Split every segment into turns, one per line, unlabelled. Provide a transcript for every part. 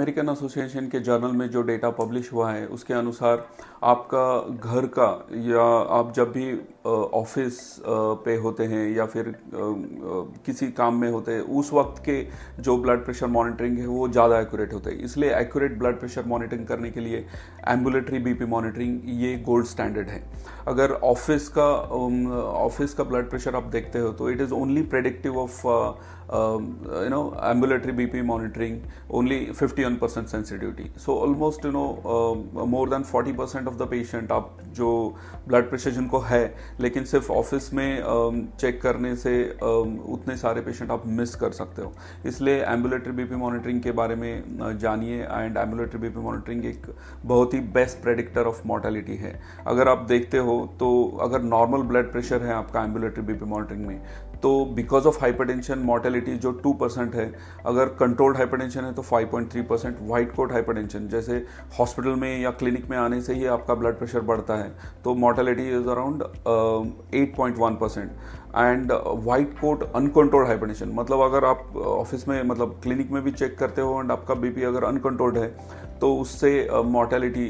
American association के journal में जो डेटा पब्लिश हुआ है उसके अनुसार आपका घर का या आप जब भी ऑफिस पे होते हैं या फिर किसी काम में होते हैं उस वक्त के जो ब्लड प्रेशर मॉनिटरिंग है वो ज़्यादा एक्यूरेट होता है। इसलिए एक्यूरेट ब्लड प्रेशर मॉनिटरिंग करने के लिए एम्बुलेटरी बीपी मॉनिटरिंग ये गोल्ड स्टैंडर्ड है। अगर ऑफिस का ब्लड प्रेशर आप देखते हो तो it is only predictive of ambulatory BP monitoring only 51% sensitivity. So almost more than 40% of the patient आप जो ब्लड प्रेशर जिनको है लेकिन सिर्फ ऑफिस में चेक करने से उतने सारे पेशेंट आप मिस कर सकते हो। इसलिए एम्बुलेटरी बीपी मॉनिटरिंग के बारे में जानिए एंड एम्बुलेटरी बीपी मॉनिटरिंग एक बहुत ही बेस्ट प्रेडिक्टर ऑफ मॉर्टेलिटी है। अगर आप देखते हो तो अगर नॉर्मल ब्लड प्रेशर है आपका एम्बुलेटरी बीपी मॉनिटरिंग में तो बिकॉज ऑफ हाइपरटेंशन मॉर्टेलिटी जो 2% है, अगर कंट्रोल्ड हाइपरटेंशन है तो 5.3%। वाइट कोट हाइपरटेंशन जैसे हॉस्पिटल में या क्लिनिक में आने से ही आपका ब्लड प्रेशर बढ़ता है तो mortality is around 8.1%। And white coat uncontrolled hypertension मतलब अगर आप ऑफिस में मतलब क्लिनिक में भी चेक करते हो एंड आपका बीपी अगर अनकंट्रोल्ड है तो उससे मॉर्टेलिटी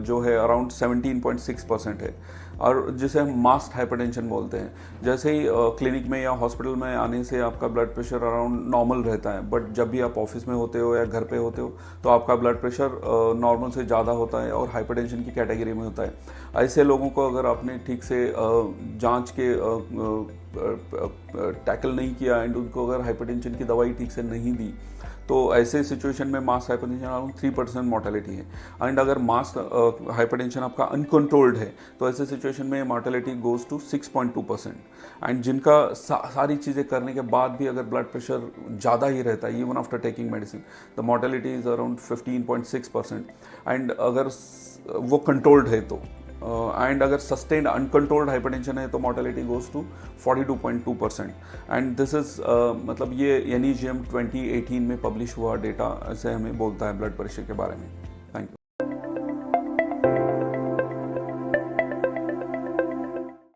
जो है अराउंड 17.6% है। और जिसे हम मास्क हाइपरटेंशन बोलते हैं, जैसे ही क्लिनिक में या हॉस्पिटल में आने से आपका ब्लड प्रेशर अराउंड नॉर्मल रहता है, बट जब भी आप ऑफिस में होते हो या घर पे होते हो तो आपका ब्लड प्रेशर नॉर्मल से ज़्यादा होता है और हाइपरटेंशन की कैटेगरी में होता है। ऐसे लोगों को अगर आपने ठीक से जांच के टैकल नहीं किया एंड उनको अगर हाइपरटेंशन की दवाई ठीक से नहीं दी तो ऐसे सिचुएशन में मास हाइपरटेंशन अराउंड 3% मॉर्टेलिटी है। एंड अगर मास हाइपरटेंशन आपका अनकंट्रोल्ड है तो ऐसे सिचुएशन में मॉर्टेलिटी गोज टू 6.2%। एंड जिनका सारी चीज़ें करने के बाद भी अगर ब्लड प्रेशर ज़्यादा ही रहता है even after taking medicine the mortality is around 15.6%। And अगर वो कंट्रोल्ड है तो एंड अगर सस्टेन्ड अनकंट्रोल्ड हाइपरटेंशन है तो mortality goes to 42.2%। And this is मतलब ये NEJM 2018 में पब्लिश हुआ डेटा ऐसे हमें बोलता है ब्लड प्रेशर के बारे में।